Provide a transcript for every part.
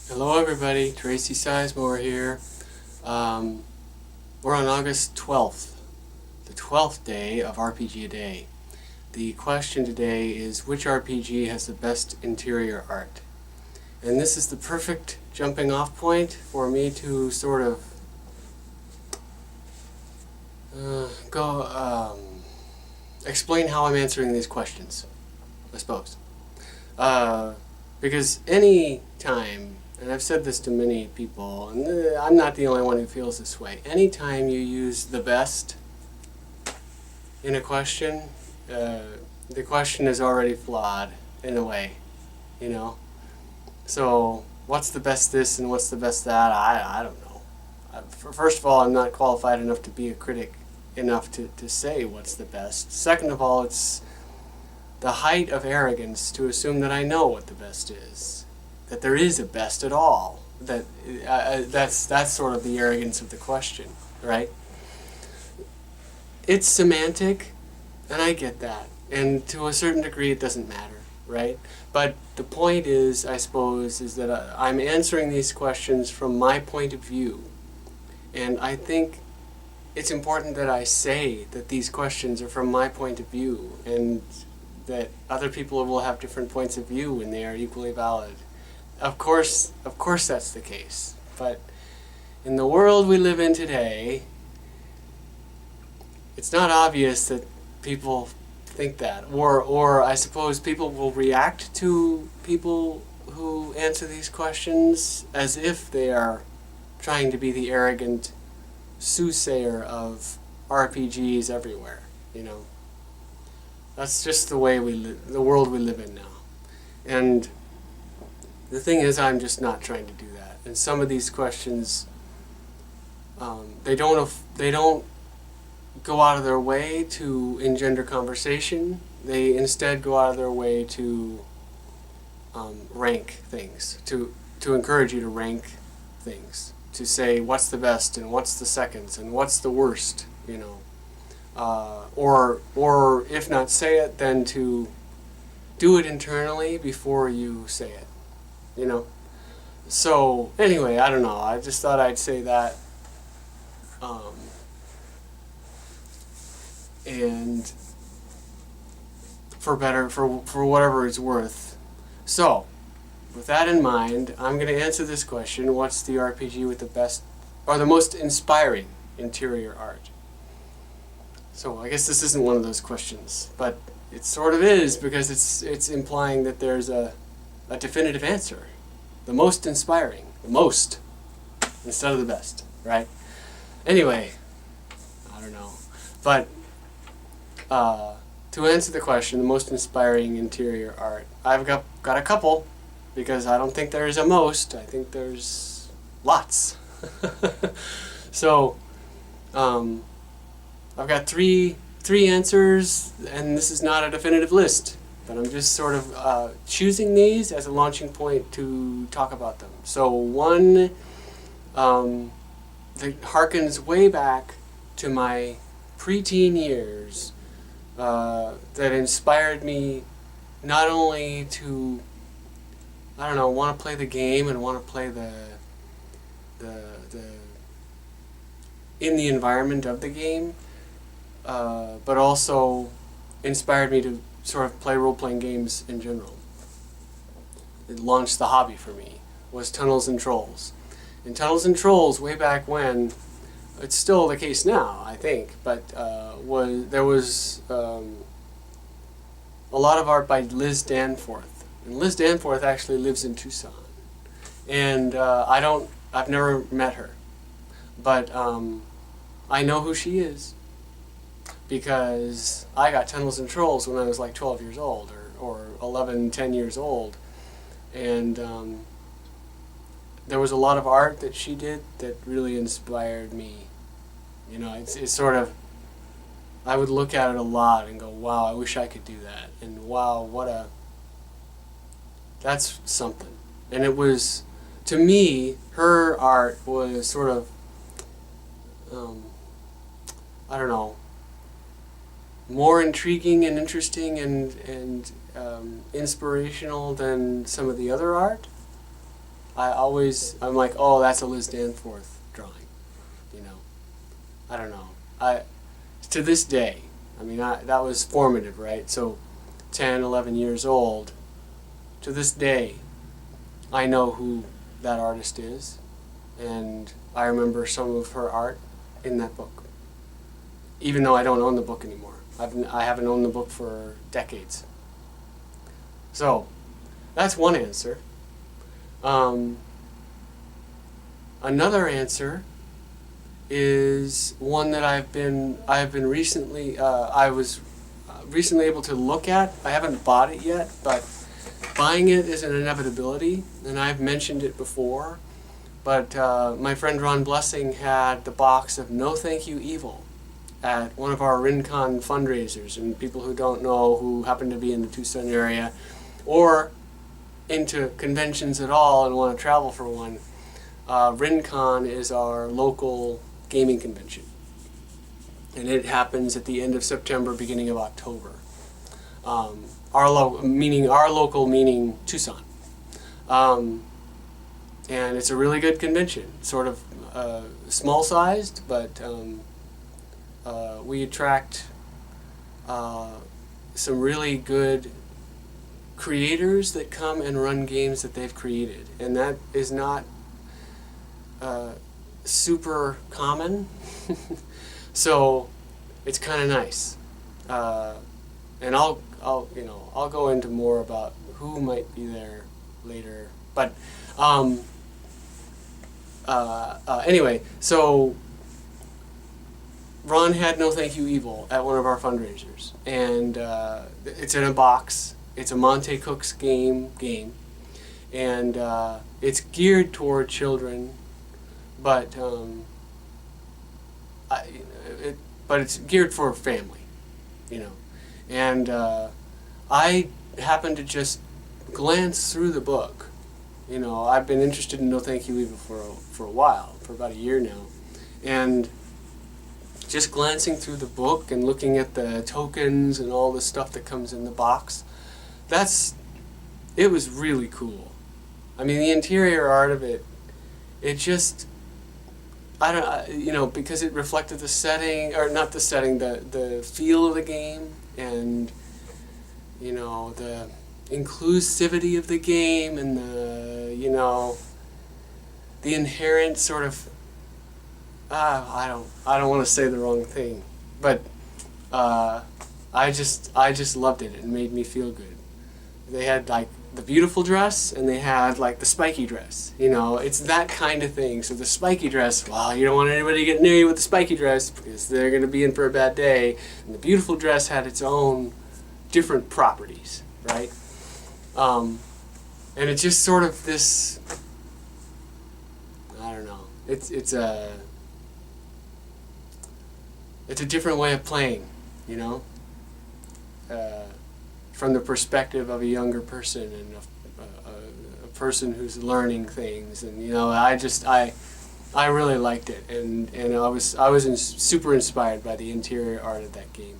Hello everybody, Tracy Sizemore here. We're on August 12th, the 12th day of RPG A Day. The question today is, which RPG has the best interior art? And this is the perfect jumping off point for me to sort of explain how I'm answering these questions, I suppose. Because any time, and I've said this to many people, and I'm not the only one who feels this way, anytime you use the best in a question, the question is already flawed in a way, you know? So, what's the best this and what's the best that? I don't know. First of all, I'm not qualified enough to be a critic enough to say what's the best. Second of all, it's the height of arrogance to assume that I know what the best is, that there is a best at all. That's sort of the arrogance of the question, right? It's semantic, and I get that, and to a certain degree, it doesn't matter, right? But the point is, I suppose, is that I'm answering these questions from my point of view, and I think it's important that I say that these questions are from my point of view, and that other people will have different points of view and they are equally valid. Of course that's the case. But in the world we live in today, it's not obvious that people think that. Or I suppose people will react to people who answer these questions as if they are trying to be the arrogant soothsayer of RPGs everywhere, you know. That's just the way the world we live in now. And the thing is, I'm just not trying to do that. And some of these questions, they don't go out of their way to engender conversation. They instead go out of their way to rank things, to encourage you to rank things, to say what's the best and what's the second and what's the worst, you know. Or if not say it, then to do it internally before you say it, you know. So anyway, I don't know. I just thought I'd say that, and for whatever it's worth. So, with that in mind, I'm going to answer this question: what's the RPG with the best or the most inspiring interior art? So I guess this isn't one of those questions, but it sort of is, because it's implying that there's a definitive answer. The most inspiring. The most. Instead of the best, right? Anyway, I don't know. But to answer the question, the most inspiring interior art, I've got a couple, because I don't think there's a most. I think there's lots. So, I've got three answers, and this is not a definitive list, but I'm just sort of choosing these as a launching point to talk about them. So one that harkens way back to my preteen years, that inspired me not only to, I don't know, want to play the game and want to play the in the environment of the game, but also inspired me to sort of play role-playing games in general. It launched the hobby for me, was Tunnels and Trolls. And Tunnels and Trolls, way back when, it's still the case now, I think, but there was a lot of art by Liz Danforth. And Liz Danforth actually lives in Tucson. And I've never met her, but I know who she is, because I got Tunnels and Trolls when I was like 12 years old, or 11, 10 years old. And there was a lot of art that she did that really inspired me. You know, it's sort of, I would look at it a lot and go, wow, I wish I could do that. And wow, that's something. And it was, to me, her art was sort of, I don't know, more intriguing and interesting and inspirational than some of the other art. I'm like, oh, that's a Liz Danforth drawing, you know. I don't know. To this day, I mean, that was formative, right? So 10, 11 years old, to this day, I know who that artist is, and I remember some of her art in that book, even though I don't own the book anymore. I haven't owned the book for decades. So, that's one answer. Another answer is one that I was recently able to look at. I haven't bought it yet, but buying it is an inevitability, and I've mentioned it before. But my friend Ron Blessing had the box of No Thank You Evil at one of our Rincon fundraisers, and people who don't know, who happen to be in the Tucson area or into conventions at all and want to travel for one, Rincon is our local gaming convention, and it happens at the end of September, beginning of October. Our local meaning Tucson, and it's a really good convention. Sort of small sized, but we attract some really good creators that come and run games that they've created, and that is not super common. So it's kind of nice, and I'll go into more about who might be there later. But anyway, so Ron had No Thank You Evil at one of our fundraisers, and it's in a box. It's a Monte Cook's game, and it's geared toward children, but it's geared for a family, you know. And I happened to just glance through the book. You know, I've been interested in No Thank You Evil for a while, for about a year now, and just glancing through the book and looking at the tokens and all the stuff that comes in the box, it was really cool. I mean, the interior art of it just, because it reflected the setting, or not the setting, the feel of the game, and, you know, the inclusivity of the game, and the inherent sort of, I don't want to say the wrong thing, but I just loved it. It made me feel good. They had like the beautiful dress, and they had like the spiky dress. You know, it's that kind of thing. So the spiky dress, well, you don't want anybody to get near you with the spiky dress because they're going to be in for a bad day. And the beautiful dress had its own different properties, right? And it's just sort of this, I don't know. It's a different way of playing, you know. From the perspective of a younger person and a person who's learning things, and you know, I really liked it, and I was super inspired by the interior art of that game.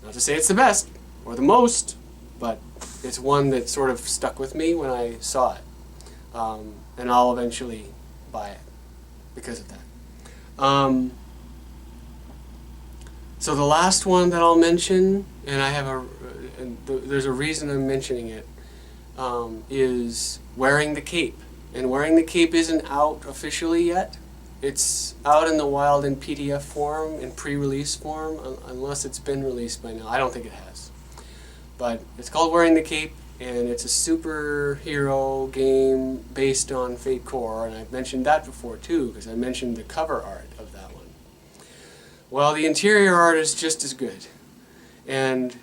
Not to say it's the best or the most, but it's one that sort of stuck with me when I saw it, and I'll eventually buy it because of that. So the last one that I'll mention, and there's a reason I'm mentioning it, is Wearing the Cape. And Wearing the Cape isn't out officially yet. It's out in the wild in PDF form, in pre-release form, unless it's been released by now. I don't think it has. But it's called Wearing the Cape, and it's a superhero game based on Fate Core, and I've mentioned that before too, because I mentioned the cover art of that one. Well, the interior art is just as good, and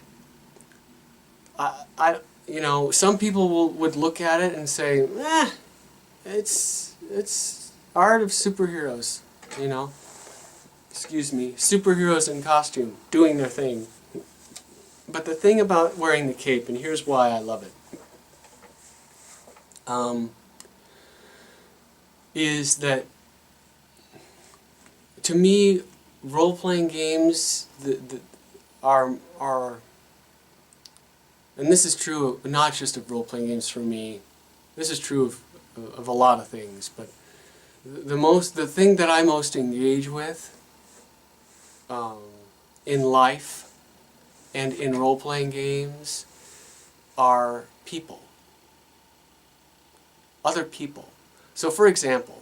some people would look at it and say, it's art of superheroes, you know. Excuse me, superheroes in costume doing their thing. But the thing about Wearing the Cape, and here's why I love it, is that to me, role-playing games are, and this is true not just of role-playing games for me, this is true of of a lot of things, but the thing that I most engage with in life and in role-playing games are people. Other people. So for example,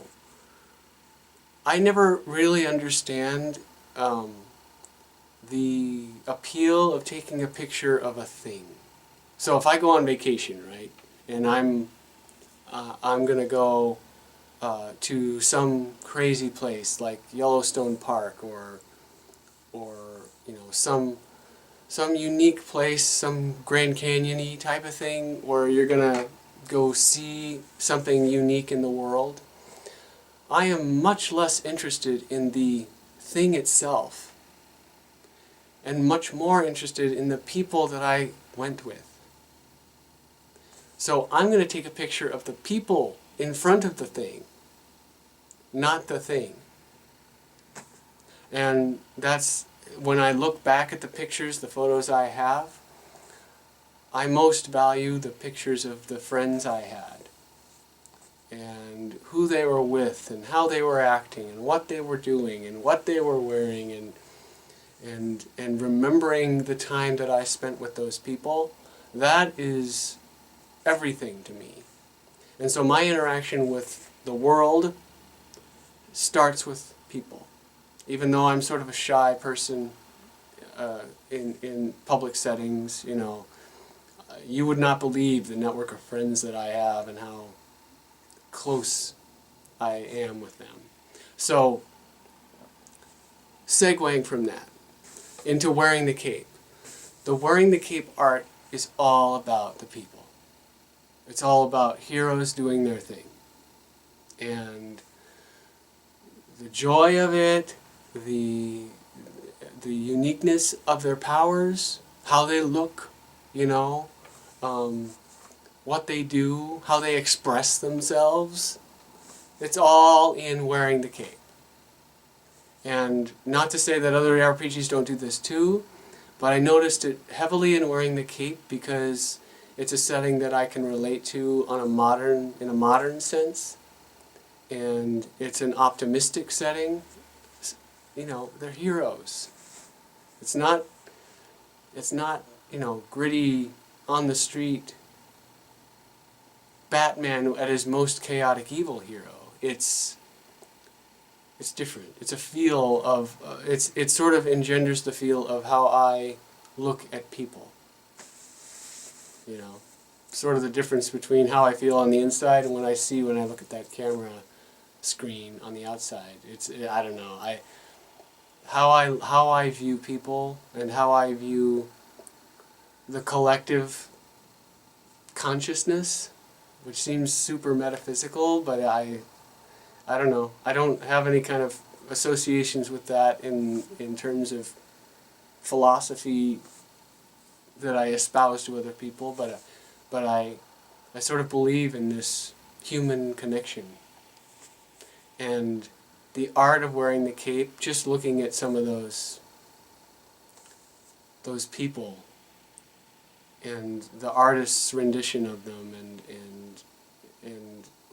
I never really understand the appeal of taking a picture of a thing. So if I go on vacation, right, and I'm gonna go to some crazy place like Yellowstone Park or you know some unique place, some Grand Canyon-y type of thing, where you're gonna go see something unique in the world, I am much less interested in the thing itself and much more interested in the people that I went with. So I'm going to take a picture of the people in front of the thing, not the thing. And that's when I look back at the pictures, the photos I have, I most value the pictures of the friends I had and who they were with and how they were acting and what they were doing and what they were wearing and remembering the time that I spent with those people. That is everything to me. And so my interaction with the world starts with people. Even though I'm sort of a shy person in public settings, you know, you would not believe the network of friends that I have and how close I am with them. So, segueing from that into wearing the cape. The wearing the cape art is all about the people. It's all about heroes doing their thing. And the joy of it, the uniqueness of their powers, how they look, you know, what they do, how they express themselves. It's all in wearing the cape. And not to say that other RPGs don't do this too, but I noticed it heavily in wearing the cape because it's a setting that I can relate to in a modern sense. And it's an optimistic setting. You know, they're heroes. It's not, you know, gritty, on the street Batman at his most chaotic evil hero. It's different. It's a feel of, it sort of engenders the feel of how I look at people. You know, sort of the difference between how I feel on the inside and when I look at that camera screen on the outside. I don't know. How I view people and how I view the collective consciousness, which seems super metaphysical, but I don't know. I don't have any kind of associations with that in terms of philosophy that I espouse to other people, but I sort of believe in this human connection. And the art of wearing the cape, just looking at some of those people and the artist's rendition of them and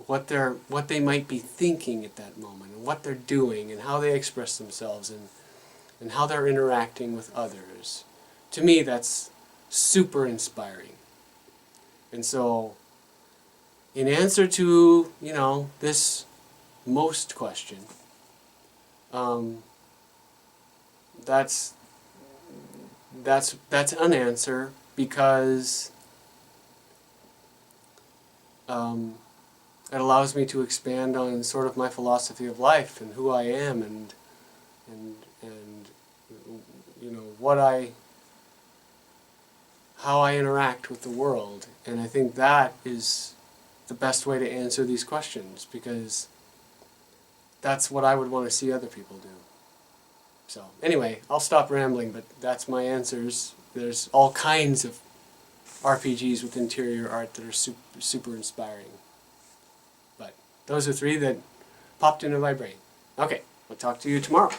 what they might be thinking at that moment and what they're doing and how they express themselves and how they're interacting with others. To me, that's super inspiring. And so, in answer to, you know, this most question, that's an answer because it allows me to expand on sort of my philosophy of life and who I am and you know how I interact with the world. And I think that is the best way to answer these questions, because that's what I would want to see other people do. So anyway, I'll stop rambling, but that's my answers. There's all kinds of RPGs with interior art that are super, super inspiring. But those are three that popped into my brain. Okay, I'll talk to you tomorrow.